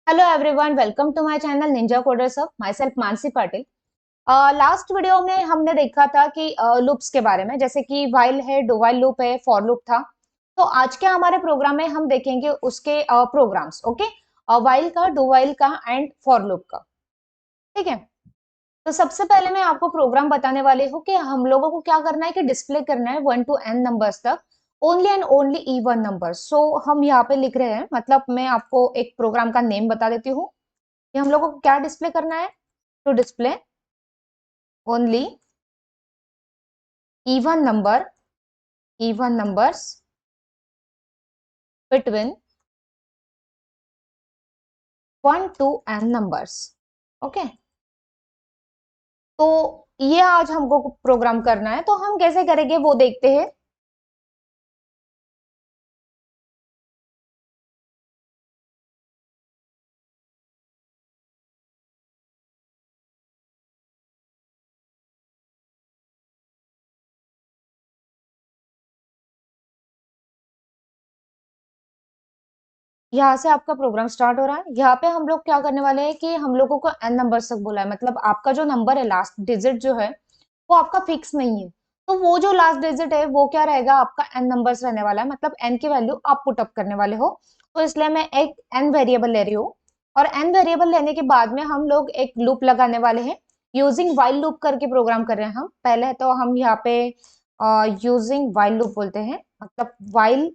Hello everyone, welcome to my channel ninja coders of myself Mansi Patil. Last video में हमने देखा था कि लूप्स के बारे में, जैसे कि व्हाइल है, डू व्हाइल लूप है, फॉर लूप था। तो आज के हमारे प्रोग्राम में हम देखेंगे उसके प्रोग्राम्स। ओके, व्हाइल का, डू व्हाइल का एंड फॉर लूप का। ठीक है। तो सबसे पहले मैं आपको प्रोग्राम बताने वाली हूँ कि हम लोगों को क्या करना है कि डिस्प्ले करना है 1 to n नंबर्स तक, only and only even number. So हम यहाँ पे लिख रहे हैं, मतलब मैं आपको एक प्रोग्राम का नेम बता देती हूँ कि हम लोगों को क्या डिस्प्ले करना है। To display only even number even numbers between 1 to n numbers। Okay, तो ये आज हमको प्रोग्राम करना है, तो हम कैसे करेंगे वो देखते हैं। यहाँ से आपका प्रोग्राम स्टार्ट हो रहा है। यहाँ पे हम लोग क्या करने वाले हैं कि हम लोगों को n नंबर तक बोला है, मतलब आपका जो नंबर है, लास्ट डिजिट जो है वो आपका फिक्स नहीं है। तो वो जो लास्ट डिजिट है वो क्या रहेगा, आपका n नंबर्स रहने वाला है, मतलब n की वैल्यू आप पुट अप करने वाले हो। तो इसलिए मैं एक n वेरिएबल ले रही हूँ, और n वेरिएबल लेने के बाद में हम लोग एक लूप लगाने वाले हैं। यूजिंग वाइल लूप करके प्रोग्राम कर रहे हैं हम। पहले तो हम यहाँ पे यूजिंग वाइल लूप बोलते हैं, मतलब वाइल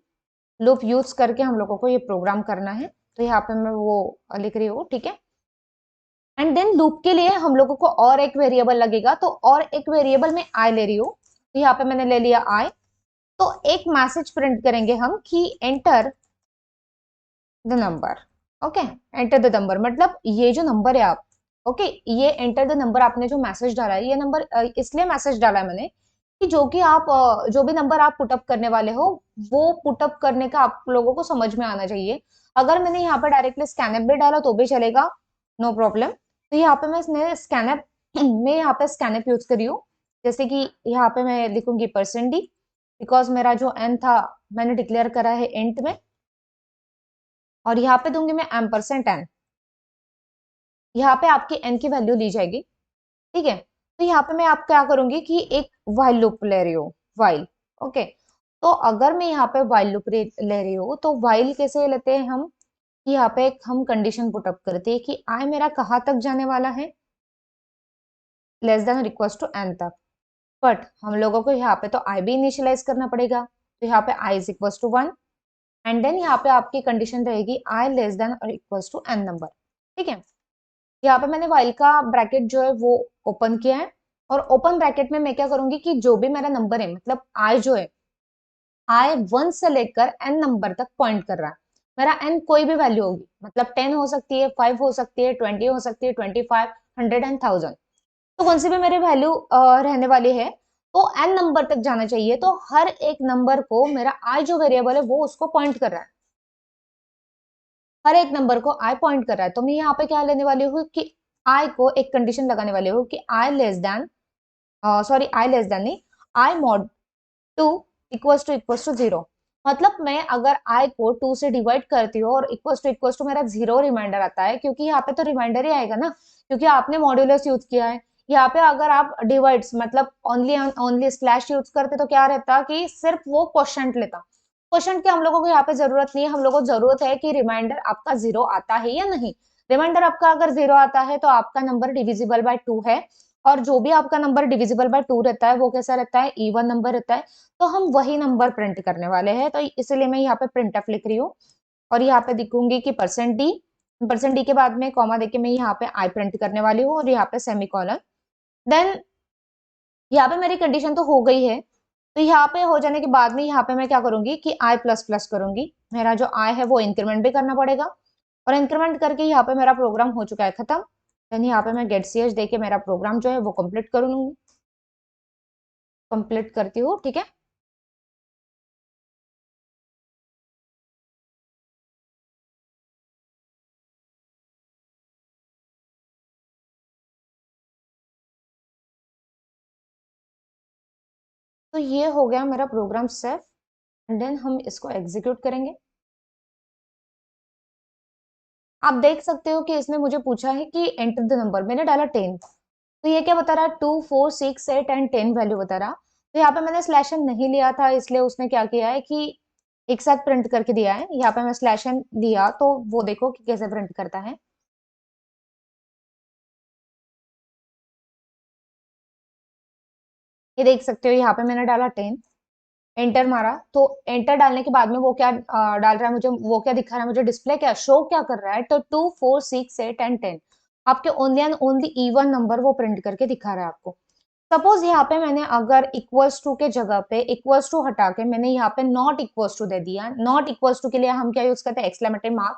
लूप यूज करके हम लोगों को ये प्रोग्राम करना है। तो यहाँ पे मैं वो लिख रही हूँ, ठीक है। एंड देन लूप के लिए हम लोगों को और एक वेरिएबल लगेगा, तो और एक वेरिएबल में आई ले रही हूँ। तो यहाँ पे मैंने ले लिया आई। तो एक मैसेज प्रिंट करेंगे हम कि enter the number. Okay, enter the number मतलब ये जो नंबर है आप, ओके, ये एंटर द नंबर आपने जो मैसेज डाला है, ये नंबर इसलिए मैसेज डाला है मैंने कि जो कि आप जो भी नंबर आप पुटअप करने वाले हो, वो पुटअप करने का आप लोगों को समझ में आना चाहिए। अगर मैंने यहाँ पे डायरेक्टली स्कैनअप भी डाला तो भी चलेगा, नो प्रॉब्लम। तो यहाँ पे मैं स्कैनअप मैं यहाँ पे स्कैनअप यूज करी हूँ। जैसे कि यहाँ पे मैं लिखूंगी %d, बिकॉज मेरा जो n था मैंने डिक्लेयर करा है इंट में। और यहाँ पे दूंगी मैं %n। यहाँ पे आपकी n की वैल्यू ली जाएगी। ठीक है। तो यहाँ पे मैं आप क्या करूंगी कि एक while लूप ले रही हूँ, while। ओके, तो अगर मैं यहाँ पे while लूप ले रही हूँ, तो while कैसे लेते हैं हम कि यहाँ पे एक हम कंडीशन पुटअप करते हैं कि आई मेरा कहाँ तक जाने वाला है, less than equals to n तक। बट हम लोगों को यहाँ पे तो आई भी इनिशियलाइज करना पड़ेगा। तो यहाँ पे i is equals to 1, and then यहाँ पे आपकी कंडीशन रहेगी आई लेस देन और इक्वल्स टू n नंबर। ठीक है। यहाँ पे मैंने वाइल का ब्रैकेट जो है वो ओपन किया है, और ओपन ब्रैकेट में मैं क्या करूंगी कि जो भी मेरा नंबर है, मतलब आई जो है, आई 1 से लेकर n नंबर तक पॉइंट कर रहा है। मेरा n कोई भी वैल्यू होगी, मतलब 10 हो सकती है, 5 हो सकती है, 20 हो सकती है, 25, 100 एंड 1000। तो कौन सी भी मेरी वैल्यू रहने वाली है, तो n नंबर तक जाना चाहिए। तो हर एक नंबर को मेरा आई जो वेरिएबल है वो उसको पॉइंट कर रहा है, हर एक नंबर को आई पॉइंट कर रहा है। तो मैं यहाँ पे क्या लेने वाली हूँ कि आई को एक कंडीशन लगाने वाली हूँ कि i less than, sorry i less than नहीं, आई मॉड 2 इक्वल्स टू 0। मतलब मैं अगर आई को 2 से डिवाइड करती हूँ और इक्वल्स टू मेरा 0 रिमाइंडर आता है, क्योंकि यहाँ पे तो रिमाइंडर ही आएगा ना, क्योंकि आपने मॉड्यूलस यूज किया है। यहाँ पे अगर आप डिवाइड्स मतलब ओनली ओनली स्लैश यूज करते तो क्या रहता कि सिर्फ वो क्वेश्चन लेता। क्वेश्चन की हम लोगों को यहाँ पे जरूरत नहीं है, हम लोगों को जरूरत है कि रिमाइंडर आपका 0 आता है या नहीं। रिमाइंडर आपका अगर 0 आता है तो आपका नंबर डिविजिबल बाय 2 है, और जो भी आपका नंबर डिविजिबल बाय 2 रहता है वो कैसा रहता है, इवन नंबर रहता है। तो हम वही नंबर प्रिंट करने वाले हैं, तो इसलिए मैं यहाँ पे प्रिंट एफ लिख रही हूँ। और यहाँ पे दिखूंगी कि %d के बाद में कॉमा देके मैं यहाँ पे आई प्रिंट करने वाली हूँ, और यहाँ पे सेमी कॉलन। देन यहाँ पे मेरी कंडीशन तो हो गई है। तो यहाँ पे हो जाने के बाद में यहाँ पे मैं क्या करूंगी कि आई प्लस प्लस करूंगी। मेरा जो आई है वो इंक्रीमेंट भी करना पड़ेगा, और इंक्रीमेंट करके यहाँ पे मेरा प्रोग्राम हो चुका है खत्म। देन यहाँ पे मैं गेट सी एच दे के मेरा प्रोग्राम जो है वो कंप्लीट करूंगी, कंप्लीट करती हूँ। ठीक है। तो ये हो गया मेरा प्रोग्राम सेफ, एंड देन हम इसको एग्जीक्यूट करेंगे। आप देख सकते हो कि इसने मुझे पूछा है कि एंटर द नंबर, मैंने डाला 10, तो ये क्या बता रहा है 2 4 6 8 एंड 10 वैल्यू बता रहा। तो यहाँ पे मैंने स्लैश एन नहीं लिया था, इसलिए उसने क्या किया है कि एक साथ प्रिंट करके दिया है। यहाँ पे मैं स्लैश एन लिया तो वो देखो कि कैसे प्रिंट करता है। ये देख सकते हो यहाँ पे मैंने डाला 10, एंटर मारा, तो एंटर डालने के बाद में वो क्या डाल रहा है मुझे, वो क्या दिखा रहा है मुझे, डिस्प्ले क्या शो क्या कर रहा है, तो 2 4 6 8 एंड 10 आपके only and only even number वो प्रिंट करके दिखा रहा है आपको। सपोज यहाँ पे मैंने अगर इक्वल्स टू के जगह पे इक्वल्स टू हटा के मैंने यहाँ पे नॉट इक्वल्स टू दे दिया। नॉट इक्वल्स टू के लिए हम क्या यूज करते हैं, एक्सक्लेमेटरी मार्क।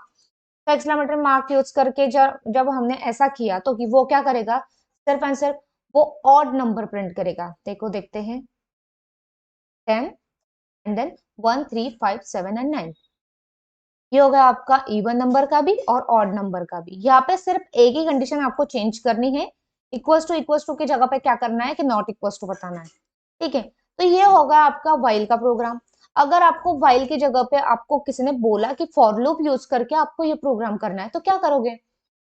तो एक्सक्लेमेटरी मार्क यूज करके जब जब हमने ऐसा किया तो कि वो क्या करेगा, सिर्फ एंड सिर्फ वो ऑड नंबर प्रिंट करेगा। देखो देखते हैं, 10 एंड देन 1 3 5 7 एंड 9। ये हो गया आपका इवन नंबर का भी और ऑड नंबर का भी। यहाँ पे सिर्फ एक ही कंडीशन आपको चेंज करनी है, इक्वल्स टू की जगह पे क्या करना है कि नॉट इक्वल्स टू बताना है। ठीक है, तो ये होगा आपका व्हाइल का प्रोग्राम। अगर आपको व्हाइल की जगह पे आपको किसी ने बोला कि फॉर लूप यूज करके आपको ये प्रोग्राम करना है, तो क्या करोगे।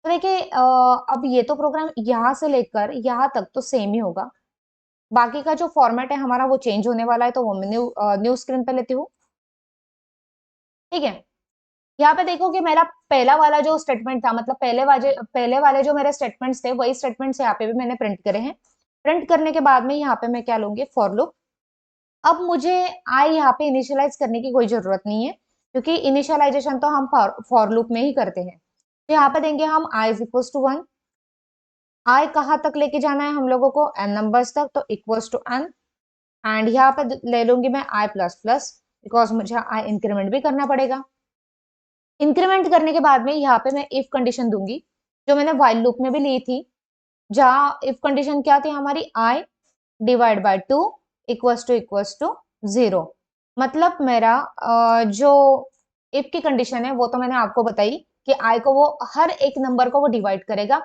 तो देखिए अब ये तो प्रोग्राम यहाँ से लेकर यहाँ तक तो सेम ही होगा, बाकी का जो फॉर्मेट है हमारा वो चेंज होने वाला है, तो वो मैं न्यू स्क्रीन पे लेती हूँ। ठीक है, यहाँ पे देखो कि मेरा पहला वाला जो स्टेटमेंट था, मतलब पहले वाले जो मेरे स्टेटमेंट्स थे वही स्टेटमेंट्स यहाँ पे भी मैंने प्रिंट करे हैं। प्रिंट करने के बाद में यहाँ पे मैं क्या लूंगी, फॉर लूप। अब मुझे आई यहाँ पे इनिशियलाइज करने की कोई जरूरत नहीं है, क्योंकि इनिशियलाइजेशन तो हम फॉर लूप में ही करते हैं। तो यहाँ पे देंगे हम आई इज इक्वल्स टू 1। आई कहाँ तक लेके जाना है हम लोगों को, एन नंबर्स तक, तो इक्वल्स टू एन। एंड यहाँ पे ले लूंगी मैं आई प्लस प्लस, बिकॉज मुझे आई इंक्रीमेंट भी करना पड़ेगा। इंक्रीमेंट करने के बाद में यहाँ पे मैं इफ कंडीशन दूंगी, जो मैंने व्हाइल लूप में भी ली थी, जहाँ इफ कंडीशन क्या थी हमारी, i divide by 2 equals to 0। मतलब मेरा जो इफ की कंडीशन है वो तो मैंने आपको बताई कि आई को वो हर एक नंबर को वो डिवाइड करेगा,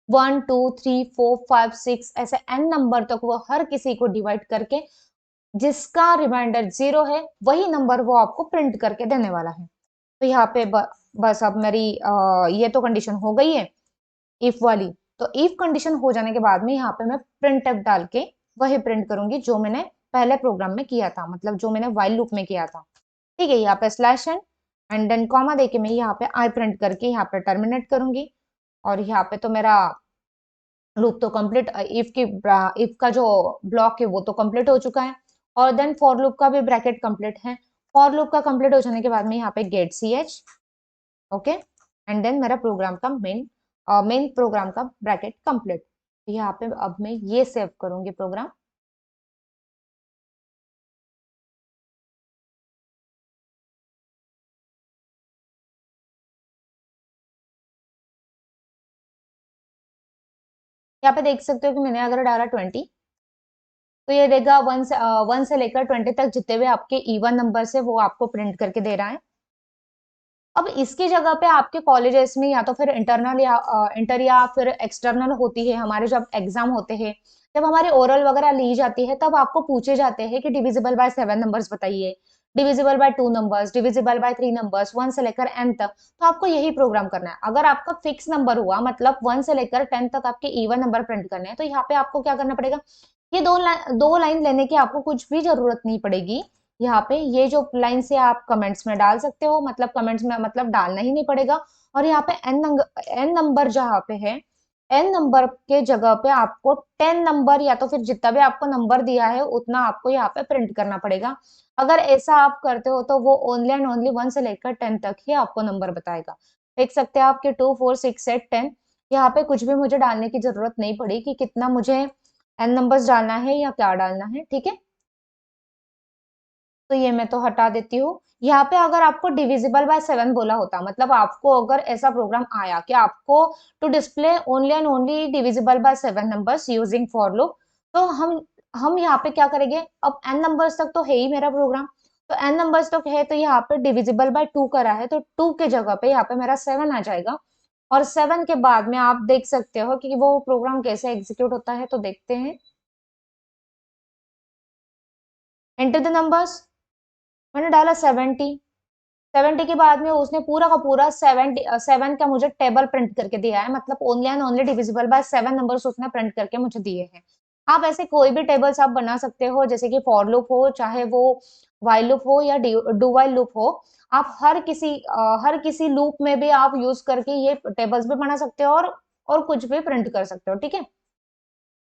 1 2 3 4 5 6 ऐसे एन नंबर तक वो हर किसी को डिवाइड करके जिसका रिमाइंडर 0 है वही नंबर वो आपको प्रिंट करके देने वाला है। तो यहाँ पे बस अब मेरी ये तो कंडीशन हो गई है इफ वाली। तो इफ कंडीशन हो जाने के बाद में यहाँ पे मैं प्रिंट एफ डाल के वही प्रिंट करूंगी जो मैंने पहले प्रोग्राम में किया था, मतलब जो मैंने व्हाइल लूप में किया था। ठीक है, यहाँ पे स्लैश एंड देन कॉमा देके मैं यहाँ पे आई प्रिंट करके यहाँ पे टर्मिनेट करूंगी। और यहाँ पे तो मेरा लूप तो कंप्लीट, इफ का जो ब्लॉक है वो तो कंप्लीट हो चुका है, और देन फॉर लूप का भी ब्रैकेट कंप्लीट है। फॉर लूप का कंप्लीट हो जाने के बाद में यहाँ पे get C H, okay, and then मेरा प्रोग्राम का मेन प्रोग्राम का ब्रैकेट कंप्लीट। यहाँ पे अब मैं ये सेव करूंगी प्रोग्राम। यहाँ पे देख सकते हो कि मैंने अगर डाला 20, तो ये देगा 1 से लेकर 20 तक जितने भी आपके इवन नंबर है वो आपको प्रिंट करके दे रहा है। अब इसकी जगह पे आपके कॉलेजेस में या तो फिर इंटरनल या इंटर या फिर एक्सटर्नल होती है, हमारे जब एग्जाम होते हैं, जब हमारी ओरल वगैरह ली जाती है, तब आपको पूछे जाते हैं कि डिविजिबल बाय 7 नंबर्स बताइए, divisible by 2 numbers, divisible by 3 numbers, 1 से लेकर एन तक। तो आपको यही प्रोग्राम करना है। अगर आपका फिक्स नंबर हुआ, मतलब 1 से लेकर 10 तक आपके इवन नंबर प्रिंट करने हैं, तो यहाँ पे आपको क्या करना पड़ेगा, ये दो लाइन लेने की आपको कुछ भी जरूरत नहीं पड़ेगी। यहाँ पे ये जो लाइन से आप कमेंट्स में डाल सकते हो, मतलब कमेंट्स में मतलब डालना ही नहीं पड़ेगा। और यहाँ पे एन नंबर जहाँ पे है, एन नंबर के जगह पे आपको 10 नंबर या तो फिर जितना भी आपको नंबर दिया है उतना आपको यहाँ पे प्रिंट करना पड़ेगा। अगर ऐसा आप करते हो तो वो ओनली एंड ओनली 1 से लेकर 10 तक ही आपको नंबर बताएगा। देख सकते हैं आपके 2 4 6 8 10, यहाँ पे कुछ भी मुझे डालने की जरूरत नहीं पड़ी कि कितना मुझे एन नंबर्स डालना है या क्या डालना है। ठीक है, तो ये मैं तो हटा देती हूँ। यहाँ पे अगर आपको डिविजिबल बाय 7 बोला होता, मतलब आपको अगर ऐसा प्रोग्राम आया कि आपको to display only and only divisible by 7 numbers using for loop, तो हम यहाँ पे क्या करेंगे, अब एन नंबर्स तक तो है ही मेरा प्रोग्राम, तो एन नंबर्स तक है, तो यहाँ पे डिविजिबल बाय 2 करा है, तो 2 के जगह पे यहाँ पे मेरा 7 आ जाएगा। और 7 के बाद में आप देख सकते हो कि वो प्रोग्राम कैसे एग्जीक्यूट होता है, तो देखते हैं। एंटर द नंबर्स, मैंने डाला 70, 70 के बाद में उसने पूरा का पूरा 7 का मुझे टेबल प्रिंट करके दिया है, मतलब only and only divisible by 7 numbers उसने प्रिंट करके मुझे दिए हैं। आप ऐसे कोई भी टेबल्स आप बना सकते हो, जैसे कि फॉर लूप हो, चाहे वो व्हाइल लूप हो या डू व्हाइल लूप हो। आप हर किसी लूप में भी आप यूज करके ये टेबल्स भी बना सकते हो और कुछ भी प्रिंट कर सकते हो, ठीक है।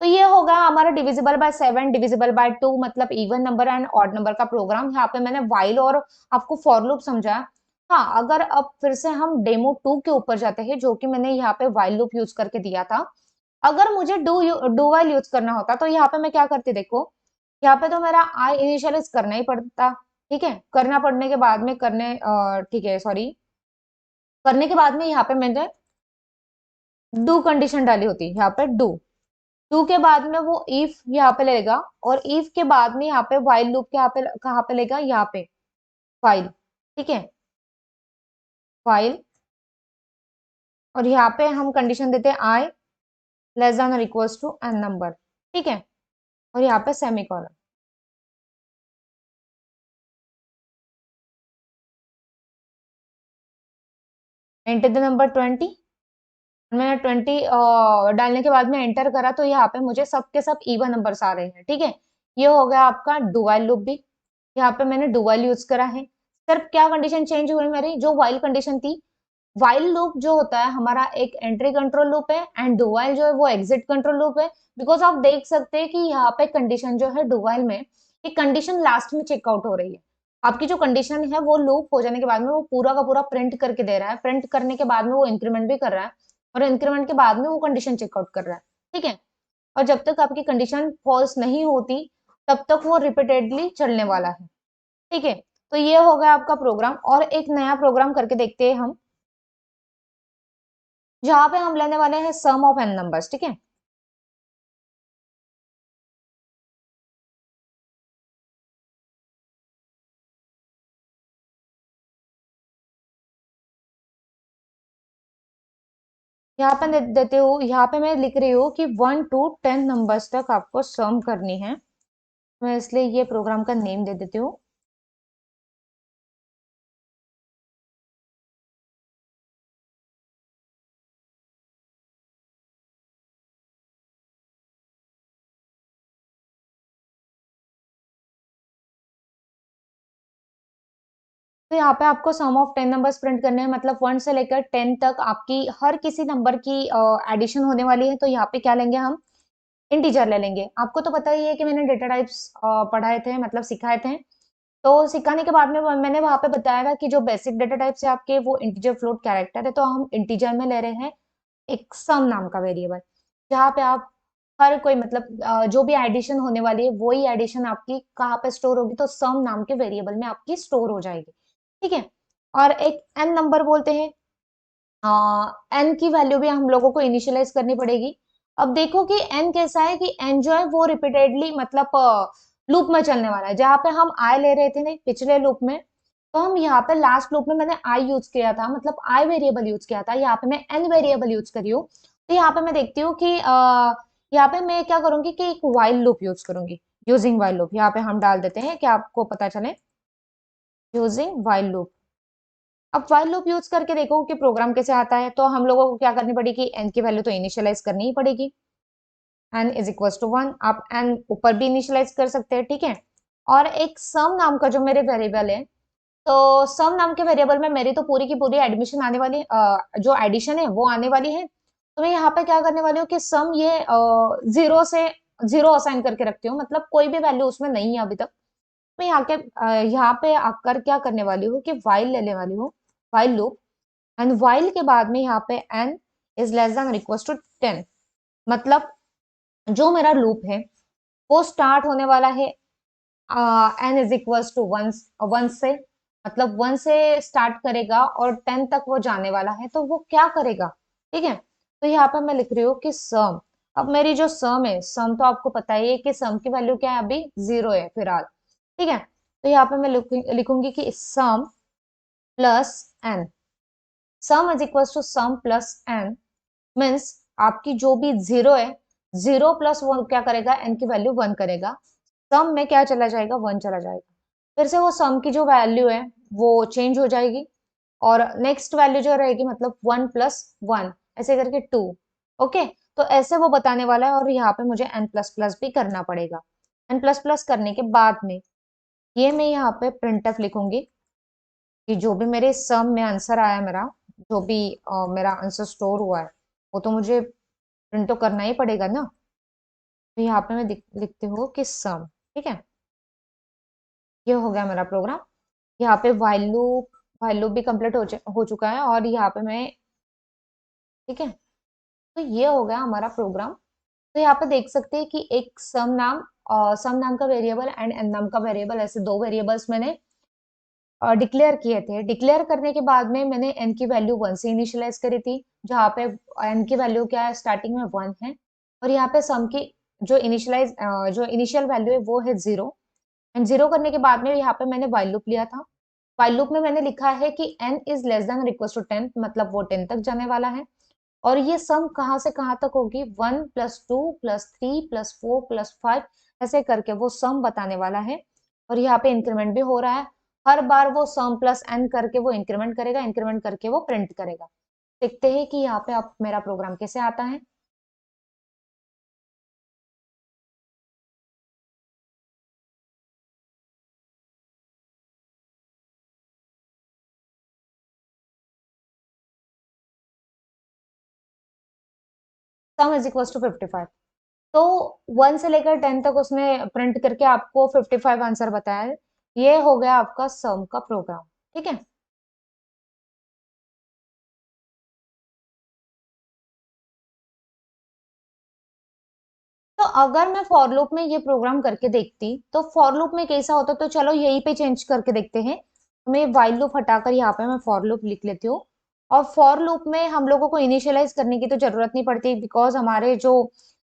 तो ये होगा हमारा डिविजिबल बाय 7, डिविजिबल बाय 2, मतलब even number and odd number का प्रोग्राम। यहाँ पे मैंने व्हाइल और आपको फॉर लूप समझाया। हाँ, अगर अब फिर से हम डेमो 2 के ऊपर जाते हैं, जो कि मैंने यहाँ पे व्हाइल लूप यूज करके दिया था। अगर मुझे डू व्हाइल यूज करना होता तो यहाँ पे मैं क्या करती, देखो यहाँ पे तो मेरा आई इनिशियलाइज करना ही पड़ता, ठीक है। करना पड़ने के बाद में ठीक है, सॉरी, करने के बाद में यहाँ पे मैंने डू कंडीशन डाली होती, यहाँ पे डू डू के बाद में वो इफ यहाँ पे लेगा, और इफ के बाद में यहाँ पे व्हाइल लूप के यहाँ पे कहाँ पे लेगा, यहाँ पे व्हाइल, ठीक है, व्हाइल। और यहाँ पे हम कंडीशन देते हैं आई लेस देन और इक्वल्स टू एन नंबर, ठीक है। और यहाँ पे सेमीकोलन। Enter the number 20। मैंने 20 डालने के बाद में एंटर करा, तो यहाँ पे मुझे सब के सब इवन नंबर्स आ रहे हैं, ठीक है। ये हो गया आपका डुअल लूप भी। यहाँ पे मैंने डुअल यूज करा है। सिर्फ क्या कंडीशन चेंज हुई मेरी, जो वाइल कंडीशन थी। वाइल लूप जो होता है हमारा एक एंट्री कंट्रोल लूप है, एंड डुवाइल जो है वो एग्जिट कंट्रोल लूप है। बिकॉज आप देख सकते हैं कि यहाँ पे कंडीशन जो है डुवाइल में, एक कंडीशन लास्ट में चेकआउट हो रही है। आपकी जो कंडीशन है वो लूप हो जाने के बाद में वो पूरा का पूरा प्रिंट करके दे रहा है, प्रिंट करने के बाद में वो इंक्रीमेंट भी कर रहा है, और इंक्रीमेंट के बाद में वो कंडीशन चेकआउट कर रहा है, ठीक है। और जब तक आपकी कंडीशन फॉल्स नहीं होती, तब तक वो रिपीटेडली चलने वाला है, ठीक है। तो ये हो गया आपका प्रोग्राम, और एक नया प्रोग्राम करके देखते हैं हम, जहां पे हम लेने वाले हैं सम ऑफ एन नंबर्स, ठीक है। यहाँ पे देते हो, यहाँ पे मैं लिख रही हूँ कि 1 to 10 नंबर्स तक आपको सम करनी है। मैं इसलिए ये प्रोग्राम का नेम दे देती हूँ। तो यहाँ पे आपको सम ऑफ 10 नंबर्स प्रिंट करने हैं, मतलब 1 से लेकर 10 तक आपकी हर किसी नंबर की एडिशन होने वाली है। तो यहाँ पे क्या लेंगे हम, इंटीजर ले लेंगे। आपको तो पता ही है कि मैंने डेटा टाइप्स पढ़ाए थे, मतलब सिखाए थे। तो सिखाने के बाद में मैंने वहां पे बताया था कि जो बेसिक डेटा टाइप्स है आपके, वो इंटीजर, फ्लोट, कैरेक्टर है। तो हम इंटीजर में ले रहे हैं एक सम नाम का वेरिएबल, जहाँ पे आप हर कोई, मतलब जो भी एडिशन होने वाली है वही एडिशन आपकी कहाँ पे स्टोर होगी, तो सम नाम के वेरिएबल में आपकी स्टोर हो जाएगी, ठीक है। और एक एन नंबर बोलते हैं, एन की वैल्यू भी हम लोगों को इनिशियलाइज करनी पड़ेगी। अब देखो कि एन कैसा है, कि एन जो है वो रिपीटेडली, मतलब लूप में चलने वाला है। जहाँ पे हम आई ले रहे थे नहीं पिछले लूप में, तो हम यहाँ पे लास्ट लूप में मैंने आई यूज किया था, मतलब आई वेरिएबल यूज किया था। यहाँ पे मैं एन वेरिएबल यूज करी हूँ। तो यहाँ पे मैं देखती हूँ कि यहाँ पे मैं क्या करूंगी कि एक वाइल लूप यूज करूंगी, यूजिंग वाइल लूप। यहाँ पे हम डाल देते हैं कि आपको पता चले, यूजिंग वाइल लूप। अब वाइल लूप यूज करके देखो कि प्रोग्राम कैसे आता है। तो हम लोगों को क्या करनी पड़ेगी, एन की वैल्यू तो इनिशियलाइज करनी ही पड़ेगी। N is equal to 1। आप एन ऊपर भी इनिशियलाइज कर सकते हैं, ठीक है। और एक सम नाम का जो मेरे वेरिएबल है, तो सम नाम के वेरिएबल में मेरी तो पूरी की पूरी एडमिशन आने वाली, जो एडिशन है वो आने वाली है। तो मैं यहाँ पे क्या करने वाली हूँ कि सम ये जीरो से जीरो असाइन करके रखती हूँ, मतलब कोई भी वैल्यू उसमें नहीं है अभी तक। मैं यहाँ पे आकर क्या करने वाली हूँ कि वाइल लेने वाली हूँ, वाइल लूप। एंड वाइल के बाद में यहाँ पे एन इज लेस देन और इक्वल टू 10, मतलब जो मेरा लूप है वो स्टार्ट होने वाला है n is equals to one, one से, मतलब 1 से स्टार्ट करेगा और 10 तक वो जाने वाला है। तो वो क्या करेगा, ठीक है। तो यहाँ पे मैं लिख रही हूँ कि सम, अब मेरी जो सम है, सम तो आपको पता ही है कि सम की वैल्यू क्या है, अभी 0 है फिलहाल, ठीक है। तो यहाँ पे मैं लिखूंगी कि sum plus n, sum is equal to sum plus n, means आपकी जो भी 0 है, 0 प्लस वो क्या करेगा, एन की वैल्यू 1 करेगा। सम में क्या चला जाएगा, 1 चला जाएगा। फिर से वो सम की जो वैल्यू है वो चेंज हो जाएगी और नेक्स्ट वैल्यू जो रहेगी मतलब 1 + 1 ऐसे करके 2। ओके, तो ऐसे वो बताने वाला है और यहाँ पे मुझे n++ भी करना पड़ेगा। n++ करने के बाद में ये मैं यहाँ पे printf लिखूंगी कि जो भी मेरे सम में आंसर आया मेरा, जो भी मेरा आंसर स्टोर हुआ है वो तो मुझे प्रिंट तो करना ही पड़ेगा ना। तो यहाँ पे मैं लिखती हूँ कि सम। ठीक है, ये हो गया मेरा प्रोग्राम। यहाँ पे while लूप भी कंप्लीट हो चुका है और यहाँ पे मैं, ठीक है, तो ये हो गया हमारा प्रोग्राम। तो यहाँ पे देख सकते हैं कि एक सम नाम का वेरिएबल एंड एन नाम का वेरिएबल, ऐसे दो वेरिएबल्स मैंने डिक्लेयर किए थे। डिक्लेयर करने के बाद में मैंने n की वैल्यू 1 से इनिशियलाइज करी थी, जहाँ पे n की वैल्यू क्या है, स्टार्टिंग में 1 है और यहाँ पे सम की जो इनिशियल वैल्यू है वो है 0। एंड 0 करने के बाद में यहाँ पे मैंने while लूप लिया था। while लूप में मैंने लिखा है कि n इज लेस देन और इक्वल टू 10, मतलब वो 10 तक जाने वाला है। और ये सम कहाँ से कहाँ तक होगी, 1 + 2 + 3 + 4 + 5 ऐसे करके वो सम बताने वाला है। और यहाँ पे इंक्रीमेंट भी हो रहा है, हर बार वो सम प्लस n करके वो इंक्रीमेंट करेगा, इंक्रीमेंट करके वो प्रिंट करेगा। देखते हैं कि यहाँ पे आप मेरा प्रोग्राम कैसे आता है। Sum is equal to 55। तो 1 से लेकर 10 तक उसने प्रिंट करके आपको 55 आंसर बताया है। ये हो गया आपका सम का प्रोग्राम। ठीक है, तो अगर मैं फॉर लूप में ये प्रोग्राम करके देखती तो फॉर लूप में कैसा होता, तो चलो यहीं पे चेंज करके देखते हैं। मैं वाइल लूप हटाकर यहाँ पे मैं फॉर लूप लिख लेती हूँ। और फॉर लूप में हम लोगों को इनिशियलाइज करने की तो जरूरत नहीं पड़ती, बिकॉज हमारे जो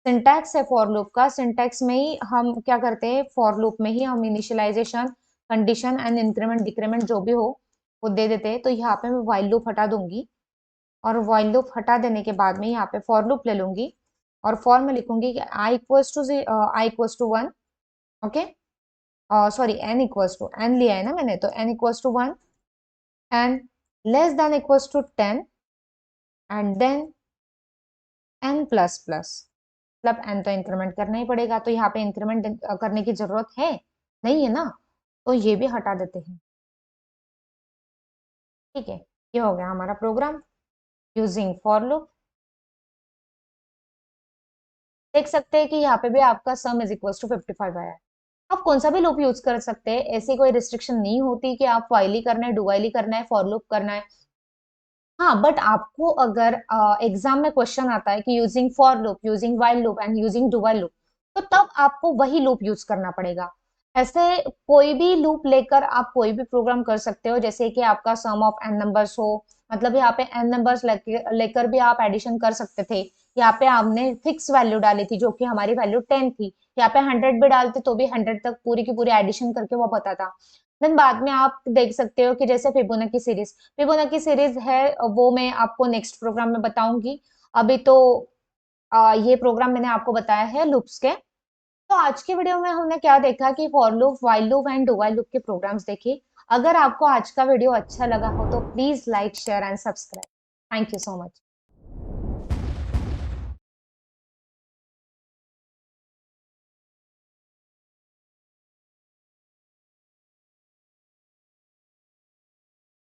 सिंटैक्स है फॉर लूप का, सिंटैक्स में ही हम क्या करते हैं, फॉर लूप में ही हम initialisation, condition and increment decrement जो भी हो वो दे देते हैं। तो यहाँ पे मैं वाइल लूप हटा दूंगी और वाइल लूप हटा देने के बाद में यहाँ पे फॉर लूप ले लूंगी और फॉर में लिखूंगी कि i = 1। ओके, सॉरी n लिया है ना मैंने, तो n = 1 and less than equals to 10 and then n++। मतलब n तो इंक्रीमेंट करना ही पड़ेगा, तो यहाँ पे इंक्रीमेंट करने की जरूरत है नहीं है ना, तो ये भी हटा देते हैं। ठीक है, ये हो गया हमारा प्रोग्राम यूजिंग फॉर लूप। देख सकते हैं कि यहाँ पे भी आपका सम इज इक्वल टू 55 आया है। आप कौन सा भी लूप यूज कर सकते हैं, ऐसी कोई रिस्ट्रिक्शन नहीं होती कि आप while ही करना है, डू while ही करना है, फॉर लूप करना है। हाँ, बट आपको अगर एग्जाम में क्वेश्चन आता है कि using for loop, using while loop and using do while loop, तो तब आपको वही लूप यूज करना पड़ेगा। ऐसे कोई भी लूप लेकर आप कोई भी प्रोग्राम कर सकते हो, जैसे कि आपका सम ऑफ n नंबर्स हो, मतलब यहाँ पे n नंबर्स लेकर भी आप एडिशन कर सकते थे। यहाँ पे आपने फिक्स वैल्यू डाली थी जो कि हमारी वैल्यू 10 थी, यहाँ पे 100 भी डालते तो भी 100 तक पूरी की पूरी एडिशन करके वो बताता। देन बाद में आप देख सकते हो कि जैसे फिबोनाची सीरीज है, वो मैं आपको नेक्स्ट प्रोग्राम में बताऊंगी। अभी तो ये प्रोग्राम मैंने आपको बताया है लूप्स के। तो आज की वीडियो में हमने क्या देखा कि for loop, while loop and do while loop के प्रोग्राम्स देखे। अगर आपको आज का वीडियो अच्छा लगा हो तो please like, share and subscribe. Thank you so much.